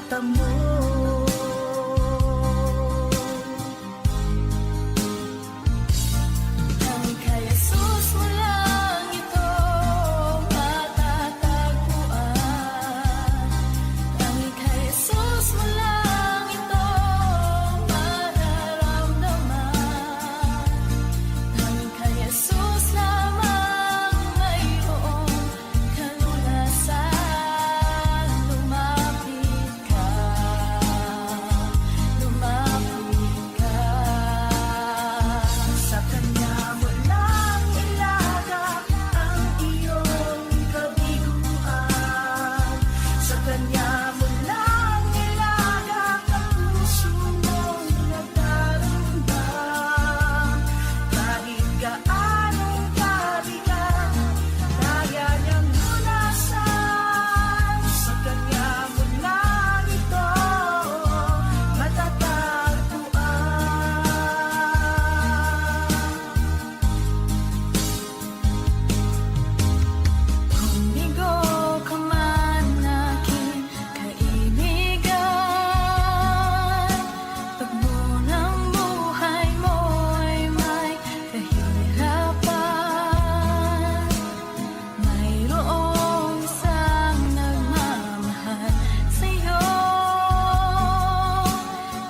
matatamo. Tanging kay Jesus mo lang ito matatagpuan. Tanging kay Jesus mo lang ito mararamdaman. Tanging kay Jesus lamang mayroong kalunasan. Lumapit ka, lumapit ka. Sa Kanya mo lang ilagak ang iyong kabiguan. Sa Kanya mo lang ilagak ang puso mong nagdarambam. Kahit gaanong kabigat, kaya niyang lunasan. Sa Kanya mo lang ito matatagpuan. Kung bigo ka man aking kaibigan, pagbo ng buhay mo'y may kahirapan, mayroong isang nagmamahal sa'yo.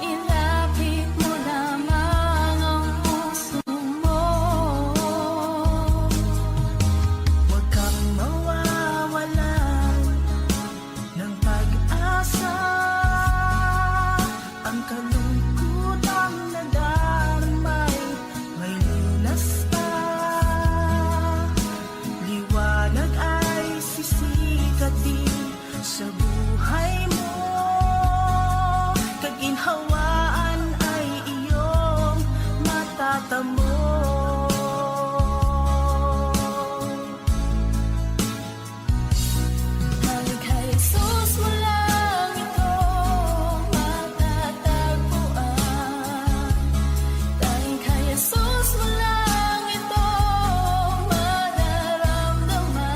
Ilapit mo lamang ang puso mo. Huwag kang mawawalan ng pag-asa. Ang kalungkutang nadarmay may lunas pa. Liwanag ay sisikat din sa buhay mo. Kaginhawaan ay iyong matatamo. Tanging kay Jesus mo lang ito matatagpuan. Tanging kay Jesus mo lang ito mararamdaman.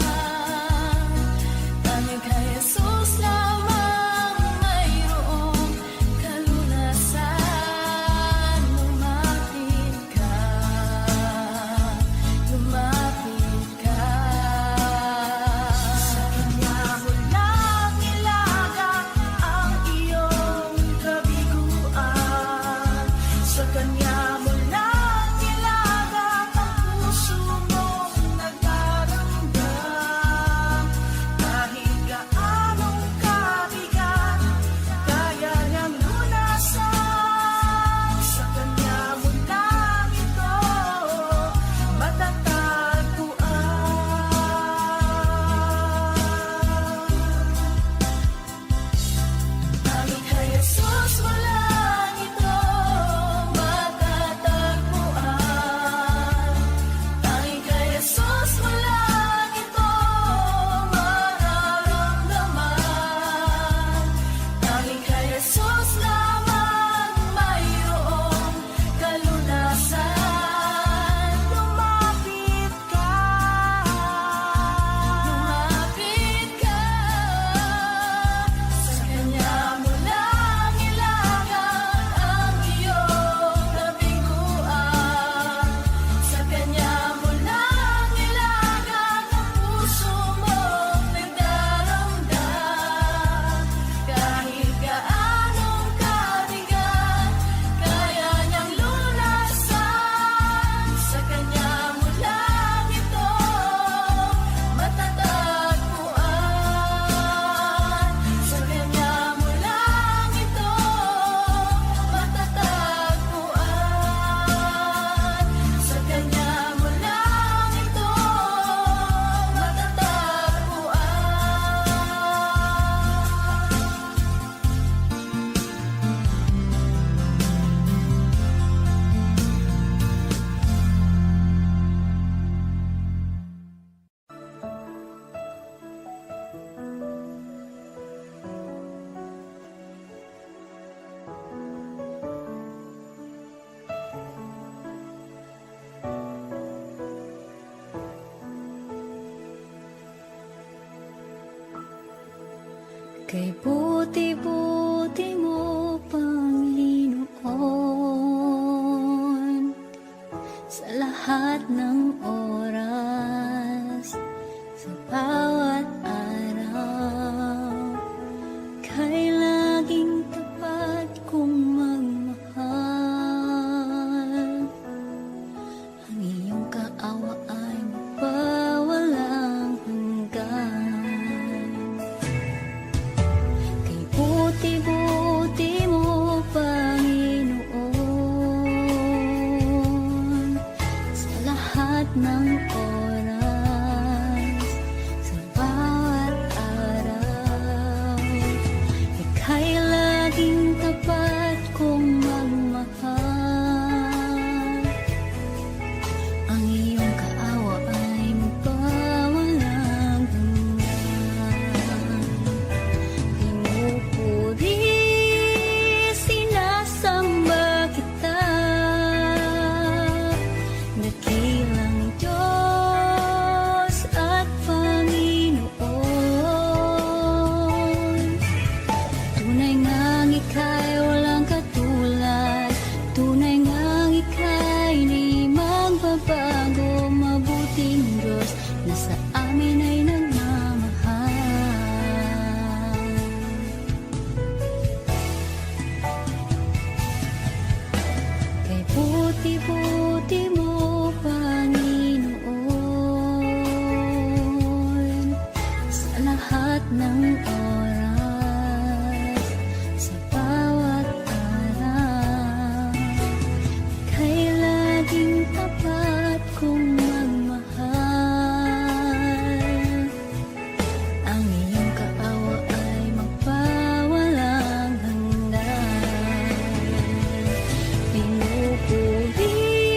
Tanging kay Jesus lamang mayroong kalunasan. Lumapit ka, lumapit ka. Sa Kanya mo lang ilagak ang iyong kabiguan. Sa Kanya mo lang ilagak ang puso mong nagdarambam. Kahit gaanong kabigat, kaya niyang lunasan. Sa Kanya mo lang ito matatagpuan. Tanging kay Jesus mo lang ito matatagpuan. Tanging kay Jesus mo lang ito mararamdaman. Tanging kay Jesus lamang mayroong kalunasan. Lumapit ka, lumapit ka. Sa Kanya mo lang ilagak ang iyong kabiguan. Sa Kanya mo lang ilagak ang puso mong nagdaramdam. Kahit gaanong kabigat, kaya niyang lunasan. Sa Kanya mo lang ito matatagpuan. Sa Kanya mo lang ito matatagpuan. Sa Kanya mo lang ito Kay buti-buti buti-buti mo, Panginoon, sa lahat ng oras, sa bawat araw. Ika'y laging tapat kong magmahal. Ang iyong kaawa ay magpawalang hanggan. Pinupuri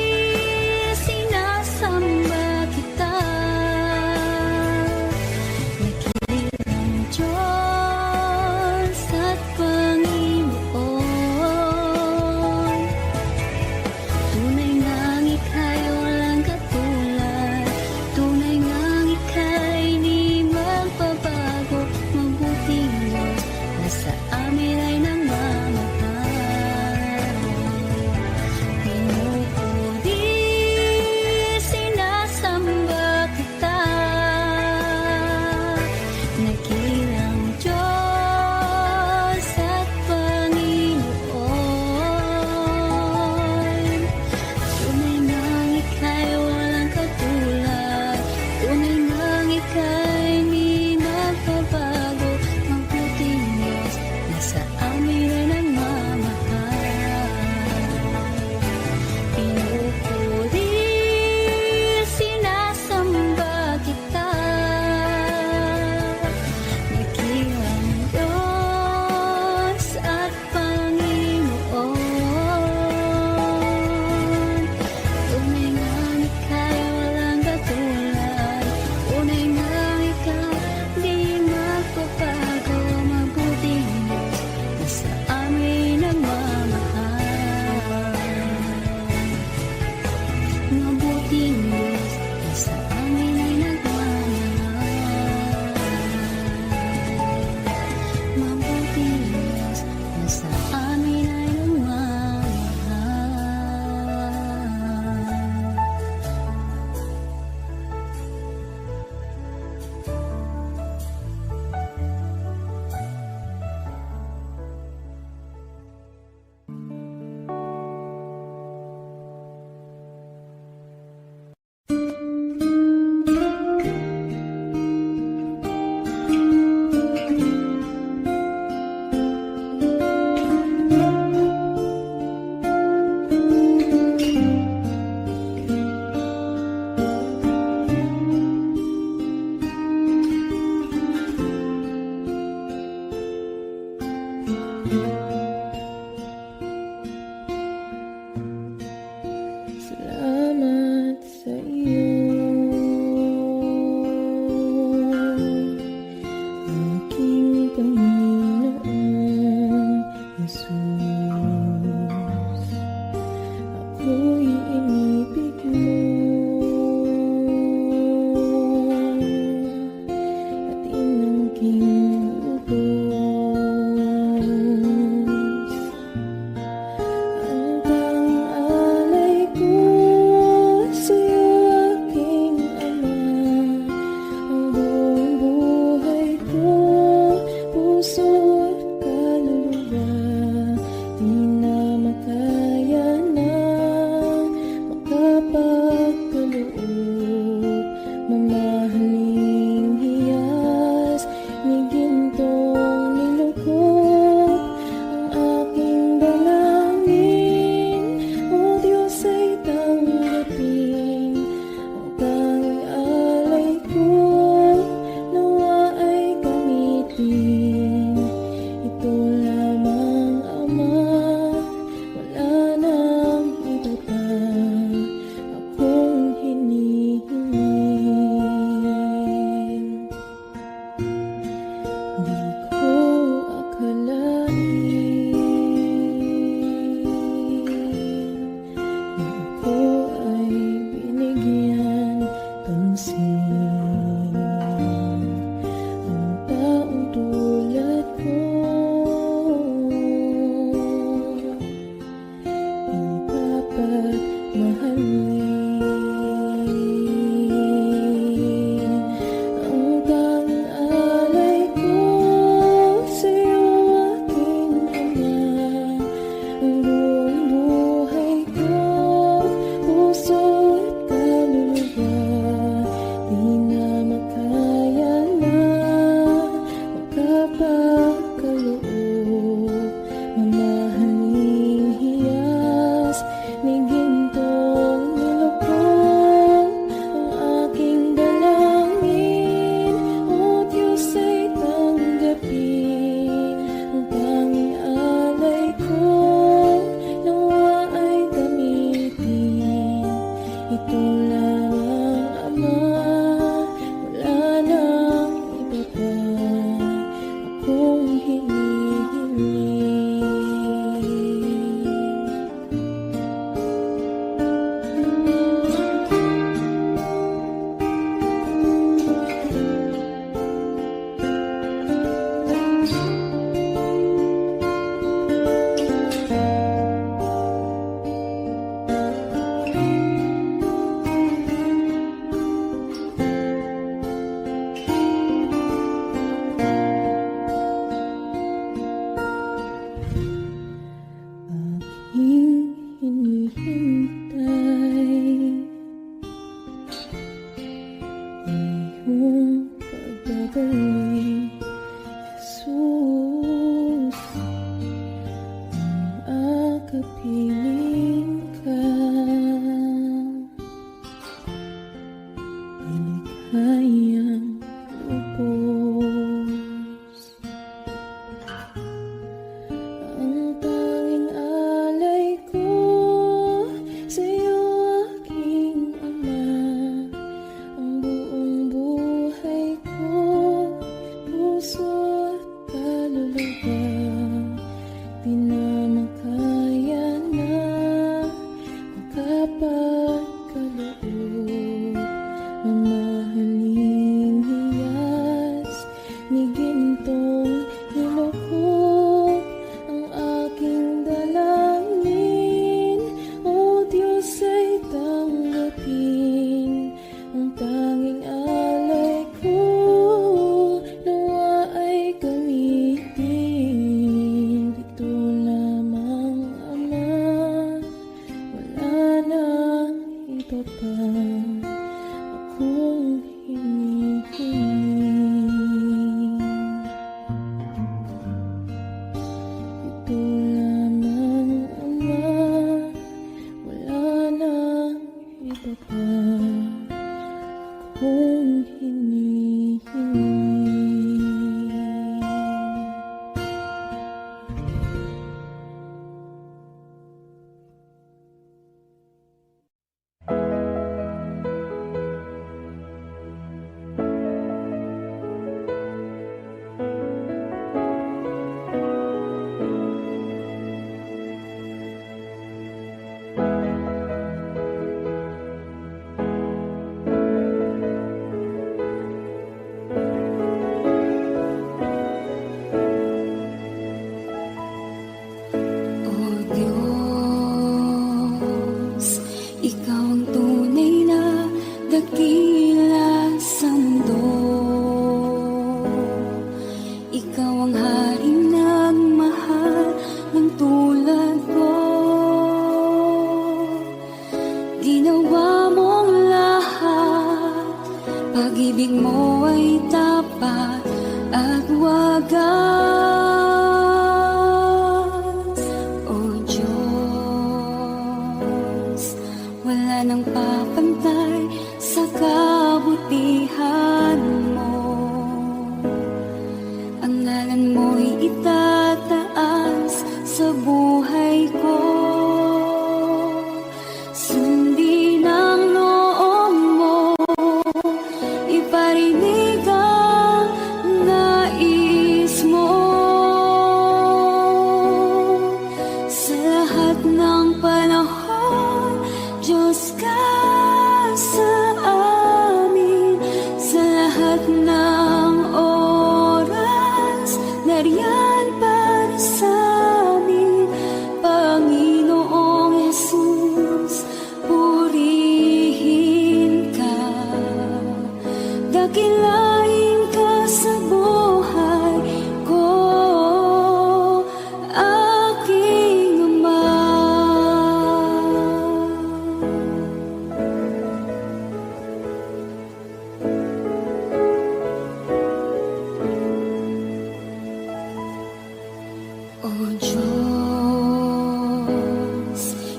O Diyos,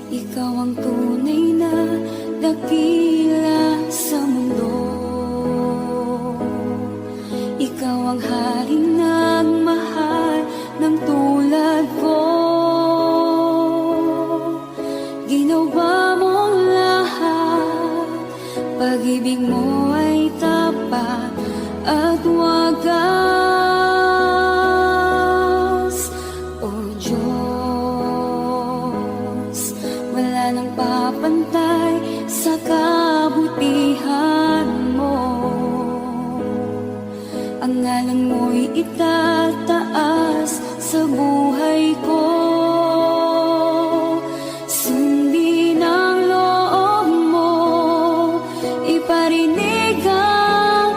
Ikaw ang tunay na dakila sa mundo. Ikaw ang haring nagmahal ng tulad ko. Ginawa mong lahat, pag-ibig mo ay tapat at wagas. O Diyos, wala nang papantay sa kabutihan mo. Ang ngalan mo'y itataas sa buhay ko. Sundin ang loob mo, iparinig ang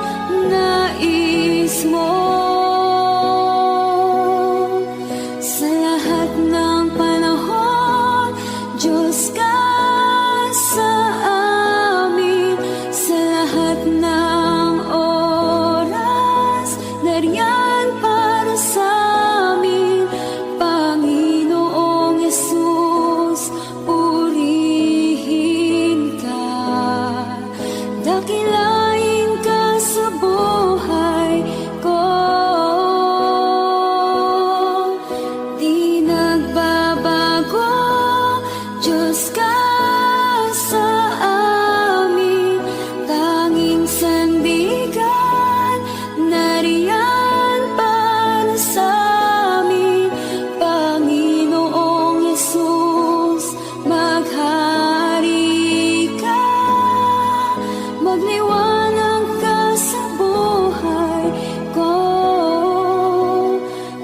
nais mo. Sa lahat ng panahon, Diyos ka sa amin. Sa lahat ng oras, nariyan para sa amin. Panginoong Yesus, purihin ka. Dakilain ka sa buhay ko. Di nagbabago, Diyos ka sa amin. Tanging sandigan, nariyan para sa amin. Panginoong Yesus, maghari ka. Magliwanag ka sa buhay ko,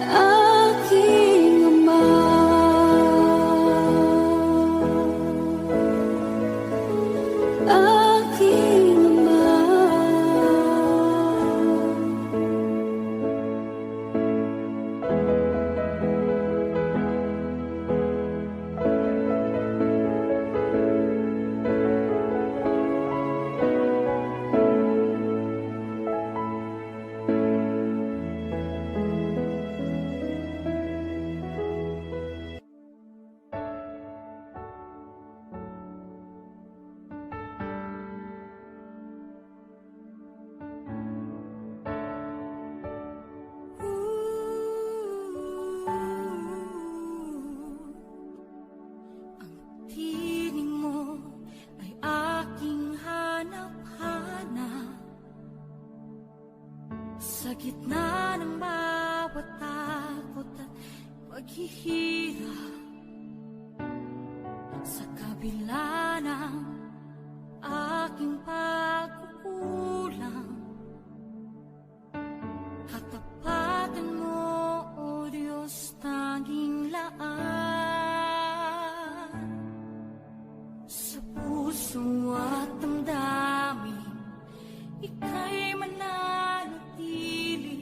aking Ama. Aking Ama. Ang tinig mo ay aking hanap-hanap. Sa gitna ng bawat takot at paghihirap, sa kabila ng aking pagkukulang, katapatan mo, O Diyos, tanging laan. Sa puso at damdamin, ika'y mananatili.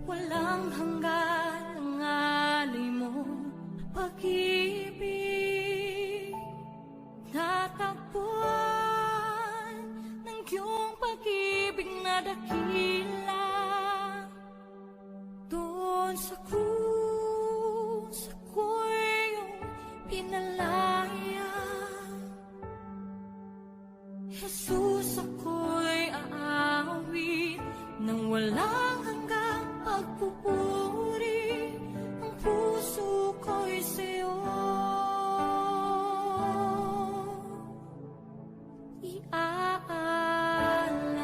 Walang hanggan ang alay mo, pag-ibig. Natagpuan ng iyong pag-ibig na dakila. Doon sa krus, ako'y iyong pinalaya. Jesus, ako'y aawit nang walang hanggang pagpupuri. Ang puso ko'y sa'yo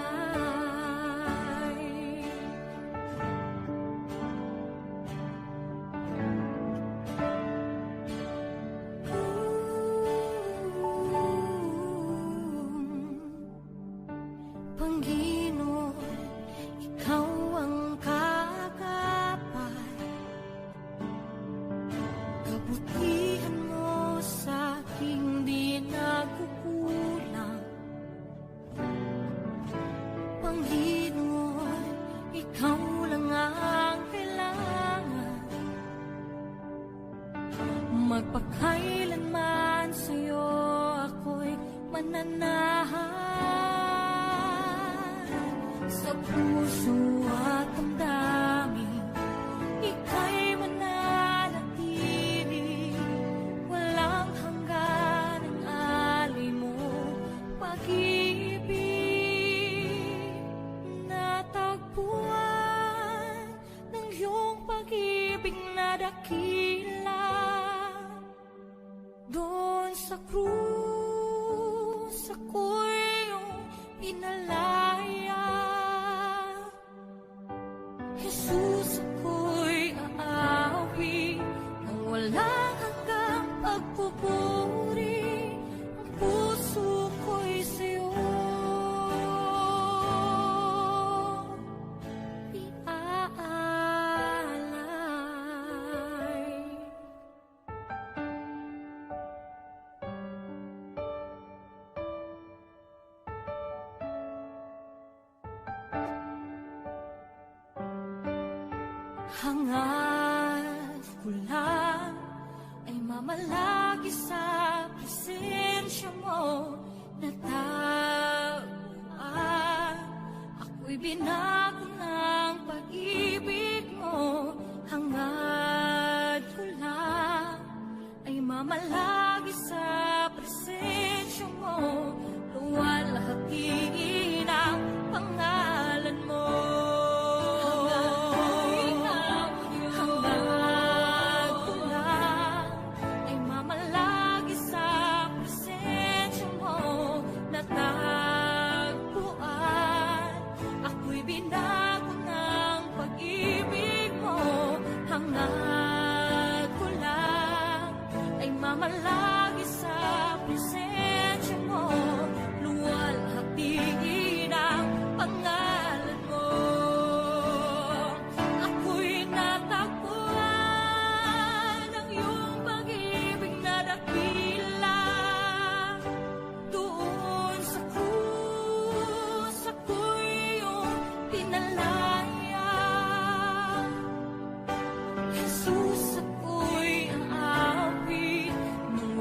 iaalay. Panginoon, ikaw ang kagapay. Kabutihan mo sa aking di nagkukulang. Panginoon, ikaw lang ang kailangan. Magpakailanman sa'yo ako'y mananahan. Sa puso at damdamin, ika'y mananatili. lang hanggang pagpupuri ang puso ko'y sa'yo iaalay. Hangad ko lang ay mamalagi sa presensya mo na taguan. Ako'y binago ng pag-ibig mo. Hangad ko lang ay mamalagi sa presensya mo. Luwalhati ng pangalan mo. Hangad ko lang ay mamalagi sa presensya mo. Luwalhati ng pangalan mo. Ako'y natagpuan ng iyong pag-ibig na dakila. Doon sa krus ako'y iyong pinalaya. Jesus, ako'y ang awit nung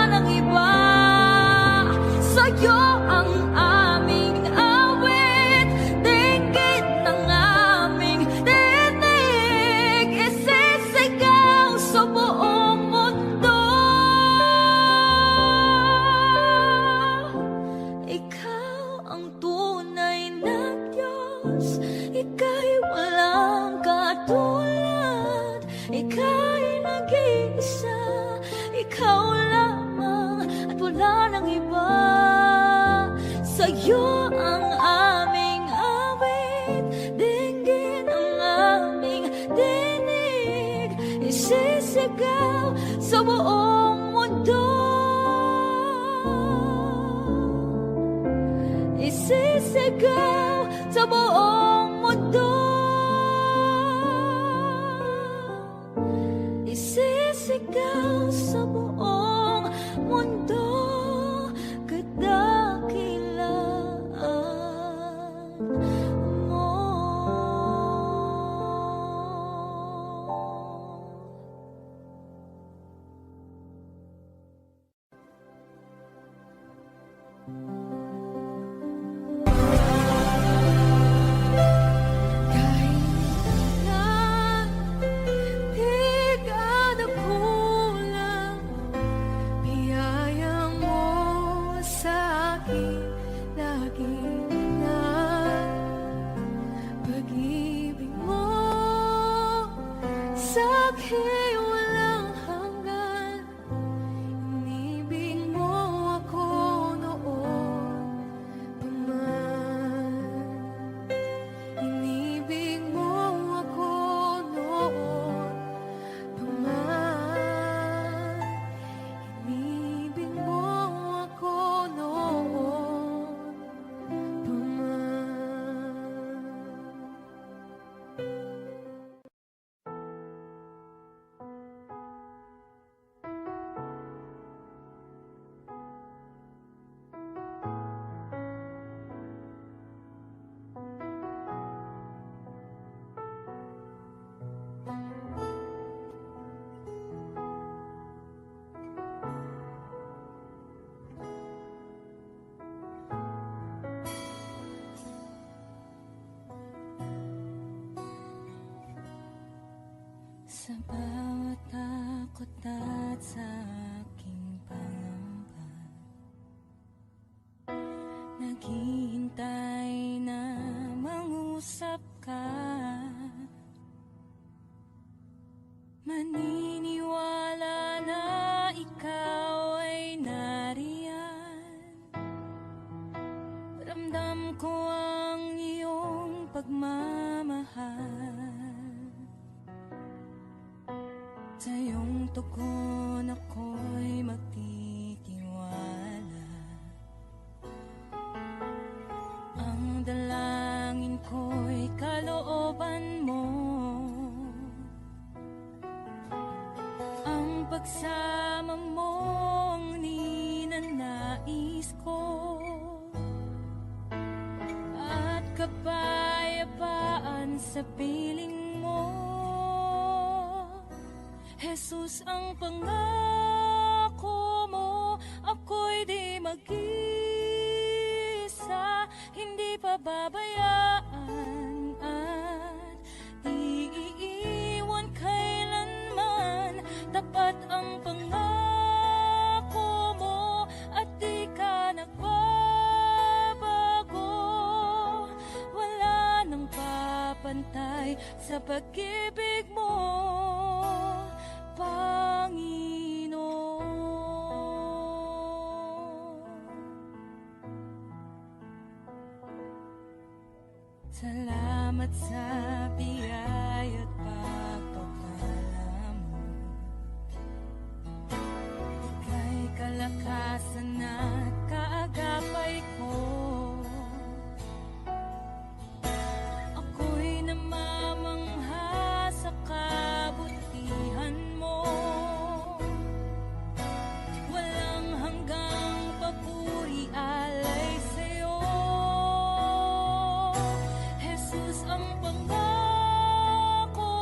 ng iba. Sa'yo ang aming awit, dinggit ng aming tinig, isisigaw sa buong mundo. Ikaw ang tunay na Diyos, ika'y walang katulad, ika'y nag-iisa, ikaw lamang at wala nang iba. Sa'yo ang aming awit, dinggin ang aming dinig, isisigaw sa buong mundo. Isisigaw sa buong mundo. Isisigaw sa buong mundo. Kadakilaan mo. Kahit na di ka nagkulang, biyaya mo sa akin lagi na. Pag-ibig mo sa akin walang hanggan, inibig mo ako noon pa man. Inibig mo ako noon pa man. Inibig mo ako noon pa man. Sa bawat takot at sa aking pangamba, naghihintay na mangusap ka. Maniniwala na ikaw ay nariyan. Ramdam ko ang iyong pagmamahal. Sa iyong tugon ako'y magtitiwala. Ang dalangin ko'y kalooban mo. Ang pagsama mo ang ninanais ko. At kapayapaan sa piling mo. Jesus, ang pangako mo, ako'y di mag-isa, hindi pababayaan at di iiwan kailanman. Tapat ang pangako mo at di ka nagbabago. Wala nang papantay sa pag-ibig mo, Panginoon. Salamat sa biyaya at pagpapala mo. Ika'y kalakasan at kaagapay ko. Ako'y namamangha sa kabutihan mo. Walang hanggang papuri alay sa'yo. Jesus, ang pangako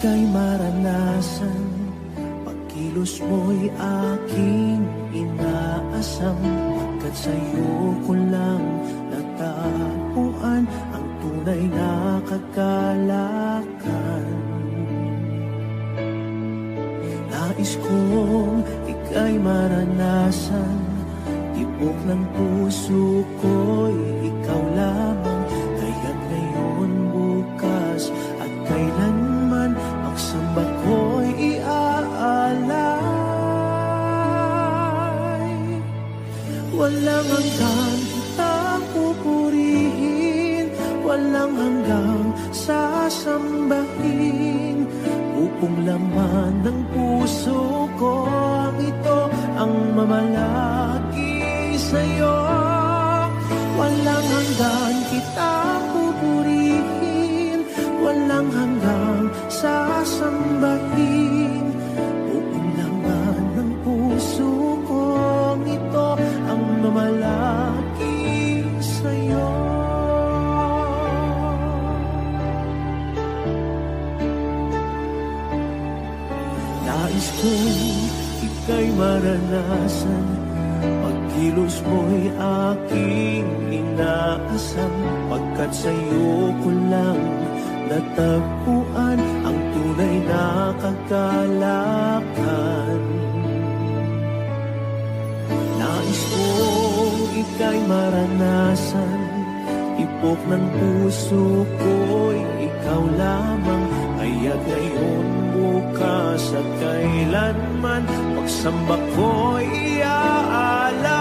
ika'y maranasan, pagkilos mo'y aking inaasam. Pagkat sa'yo ko lang natapuan ang tunay na kagalakan. Nais kong ika'y maranasan, tibok ng puso ko'y ikaw lamang. Kaya't ngayon, bukas at kailanman, pagsamba ko'y iaalay. Walang hanggan kitang pupurihin, walang hanggang sasambahin. Buong laman ng puso ko ang ito ang mamalagi sa'yo. Walang hanggan kitang pupurihin, walang hanggang sasambahin. Buong laman ng puso ko ang ito ang mamalagi sa'yo. Nais kong ika'y maranasan, pagkilos mo'y aking inaasam. Pagkat sa'yo ko lang natagpuan ang tunay na kagalakan. Nais kong ika'y maranasan, tibok ng puso ko'y ikaw lamang. Kaya't ngayon, bukas at kailanman, pagsamba ko'y iaalay.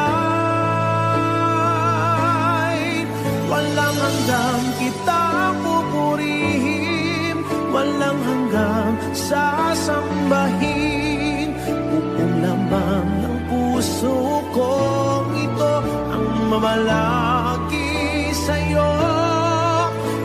Walang hanggang kitang pupurihin, walang hanggang sasambahin. Buong laman ng puso ko ito ang mamalagi sa'yo.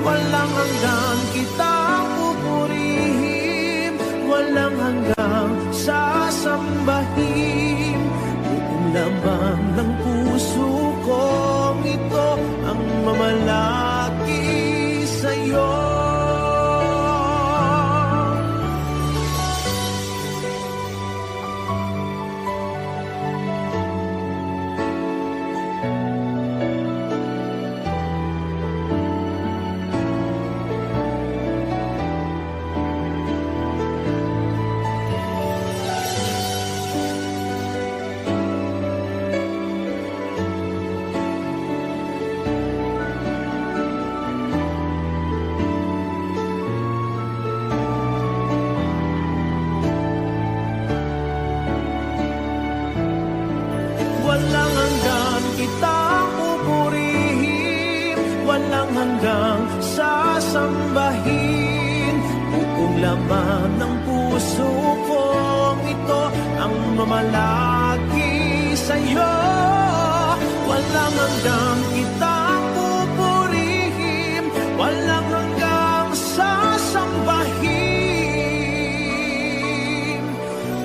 Walang hanggang kitang pupurihin, walang hanggang sasambahin. Buong laman ng puso ko ito ang mamalagi sa'yo. Walang hanggang kitang pupurihin, walang hanggang sasambahin. Buong laman ng puso ko ito ang mamalagi sa'yo. Walang hanggang kitang pupurihin, walang hanggang sasambahin.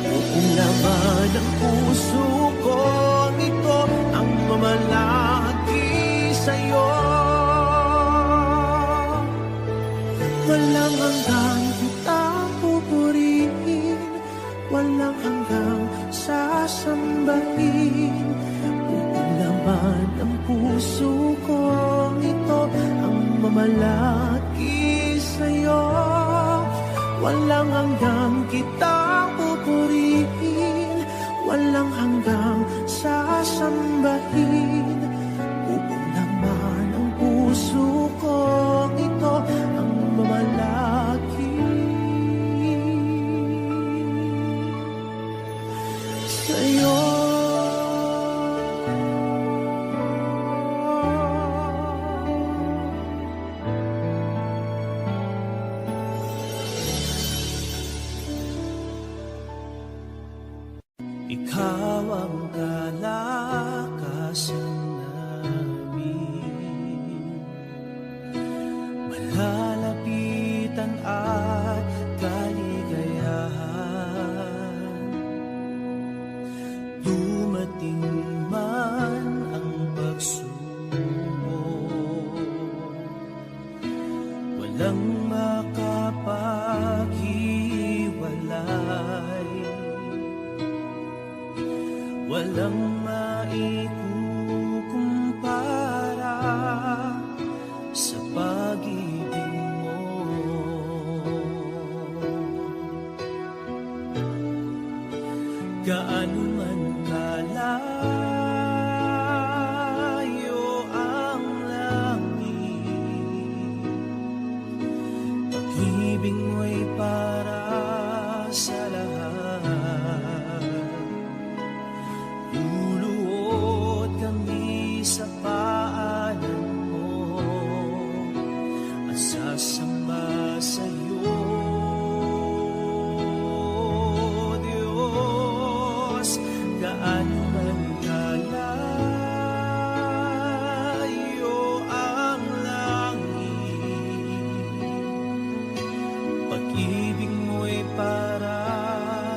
Buong laman ng puso ko ito ang mamalagi sa'yo. Walang hanggang kitang pupurihin, walang hanggang sasambahin. Buong laman ng puso ko ito ang mamalagi sa'yo. Walang hanggang kitang pupurihin, walang hanggang sasambahin. Buong laman ng puso ko ito ang mamalagi sa'yo. Ikaw ang kalakasan namin, malalapitan at kaligayahan. Dumating man ang pagsubok, walang makapaghiwalay walang maikukumpara sa pag-ibig mo. Gaano man kalayo ang langit, pag-ibig mo'y para sa lahat. Luluhod kami sa paanan mo at sasamba sa'yo, Diyos. Gaano man kalayo ang langit, pag-ibig mo'y para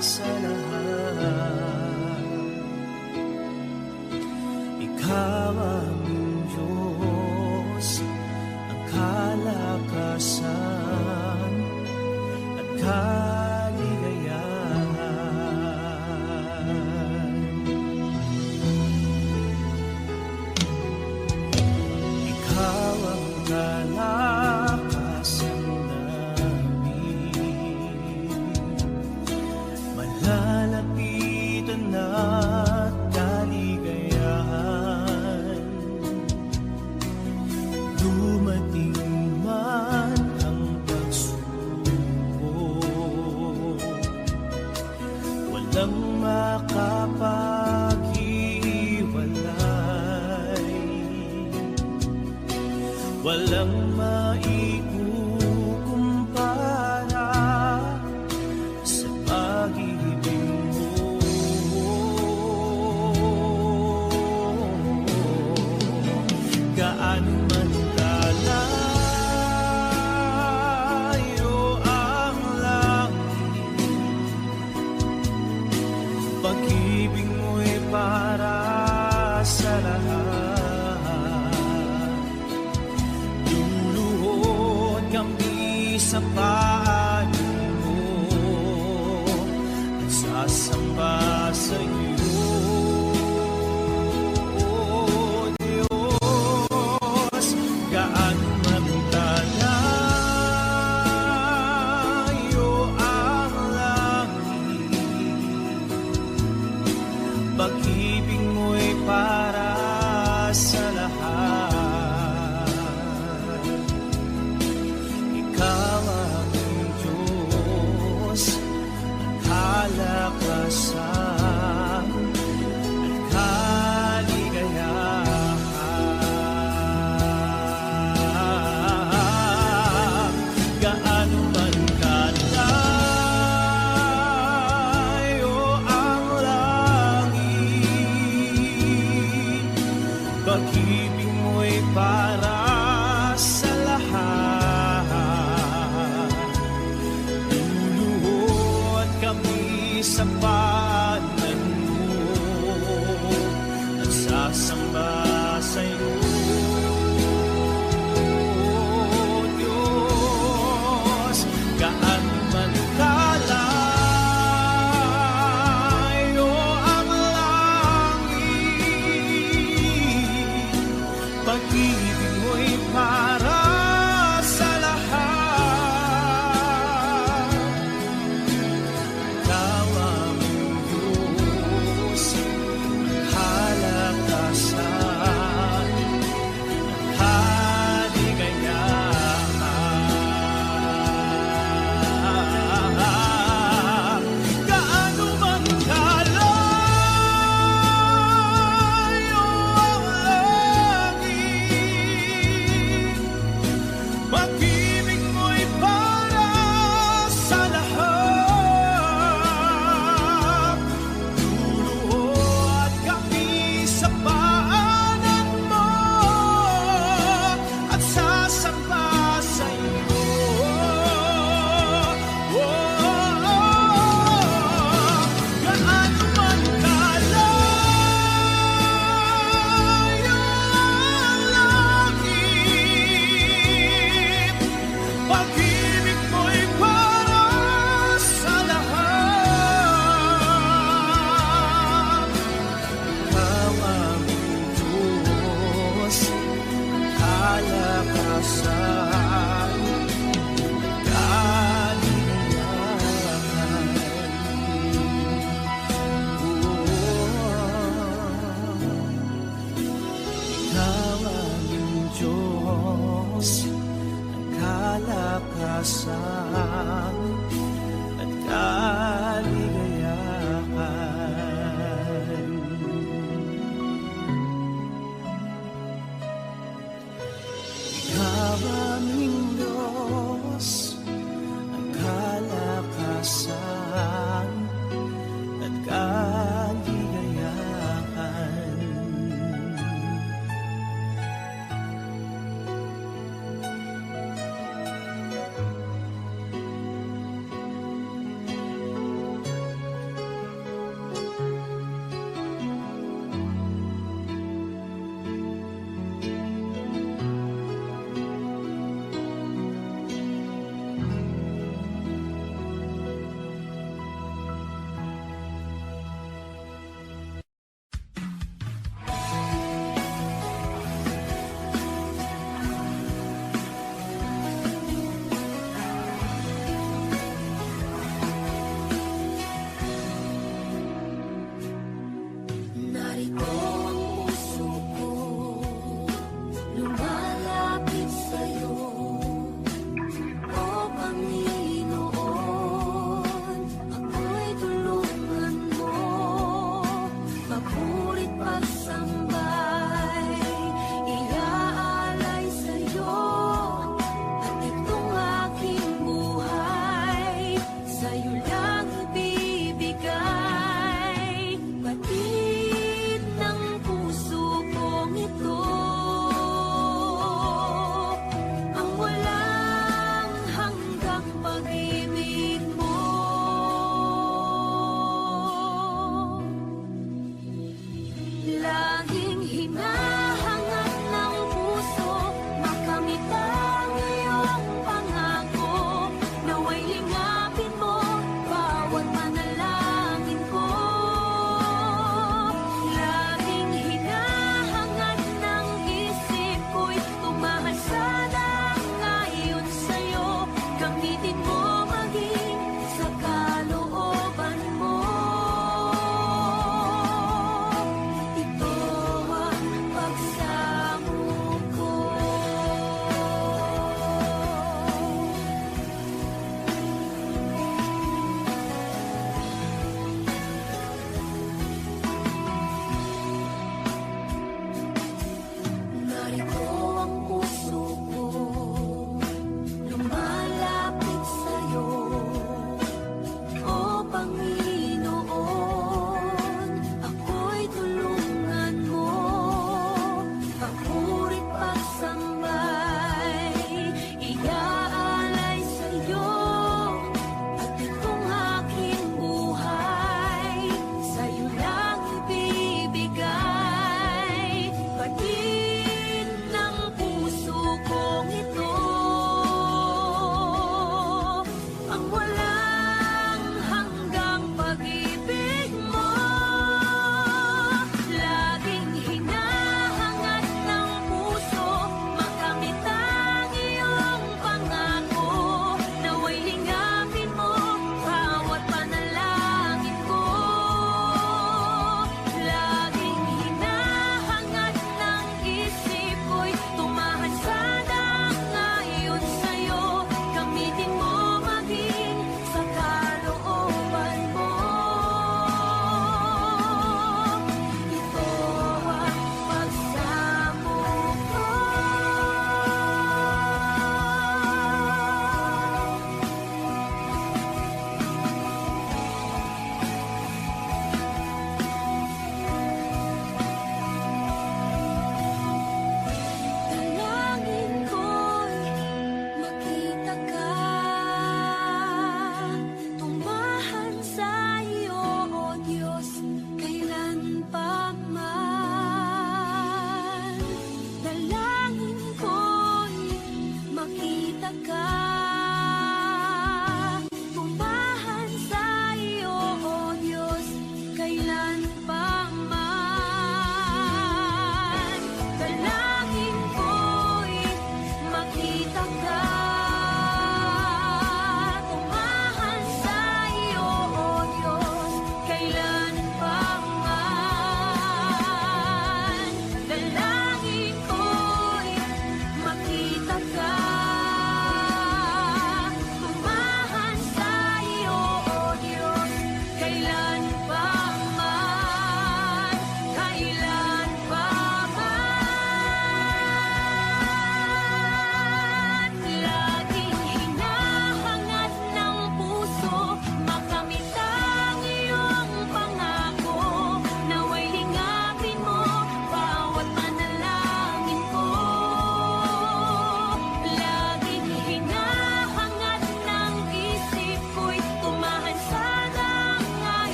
sa lahat. Ikaw ang Diyos, ang kalakasan at kaligayahan. Ikaw ang kalakasan namin, malalapitan at kaligayahan. Dumating man ang pagsubok, walang makapaghiwalay, walang maikukumpara sa pag-ibig mo. Gaano man kalayo ang langit, pag-ibig mo'y para sa lahat. Luluhod kami sa paanan mo at sasamba sa'yo, Diyos. Gaano man kalayo ang langit, pag-ibig mo'y para sa lahat. Ikaw ang Diyos, ang kalakasan at kaligayahan. Gaano man kalayo ang langit, pag-ibig mo'y para sa lahat. Luluhod kami sa paanan mo at sasamba sa'yo, Diyos. Gaano man kalayo ang langit, pag-ibig mo'y para sa lahat. Ikaw ang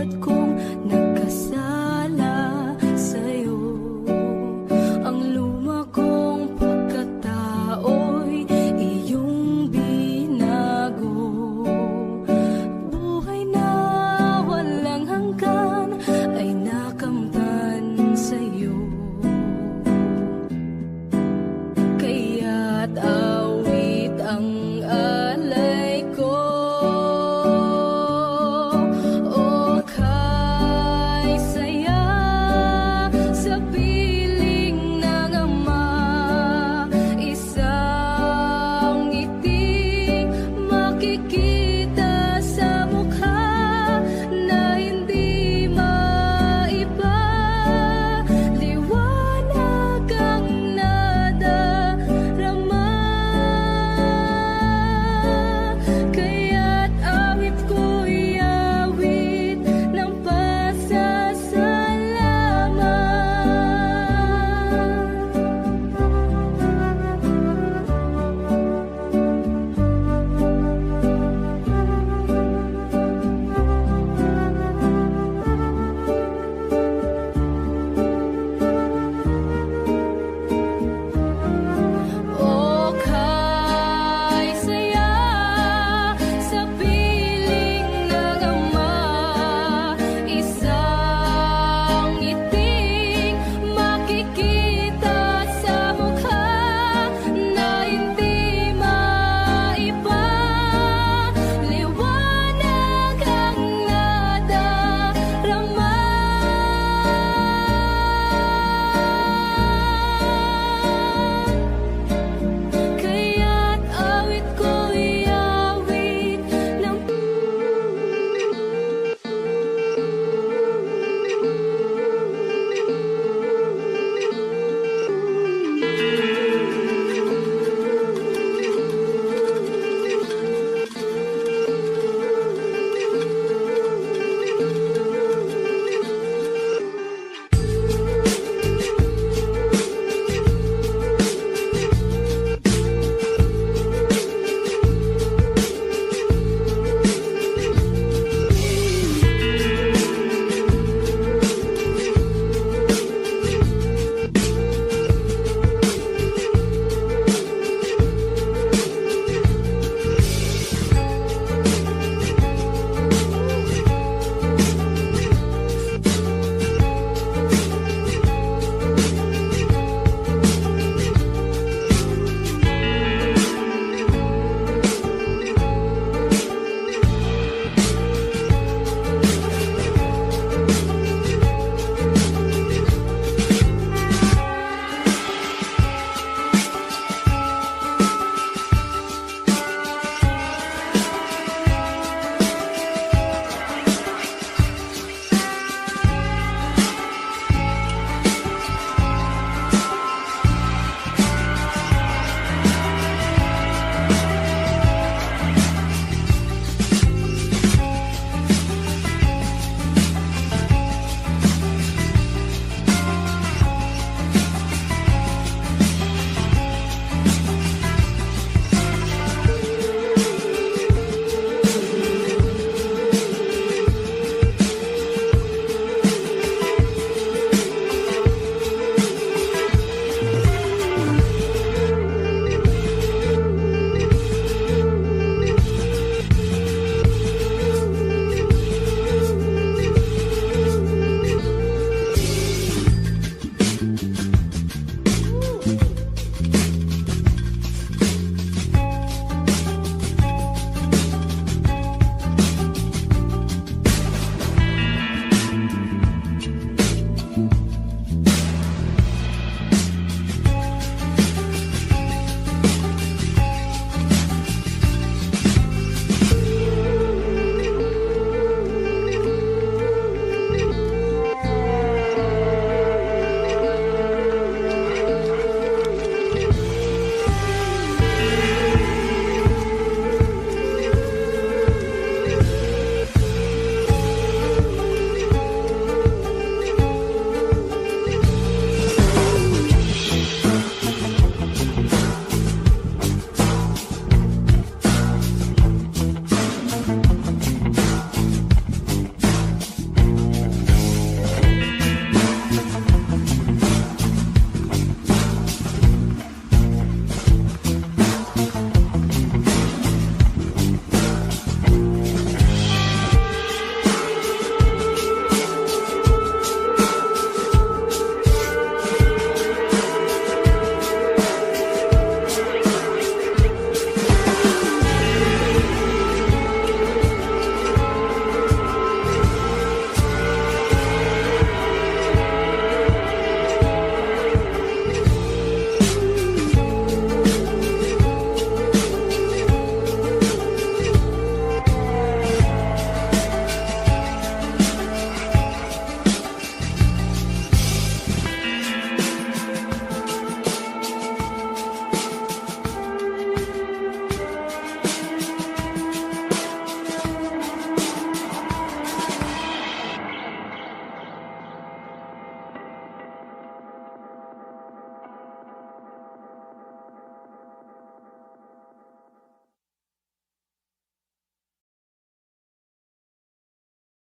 At kung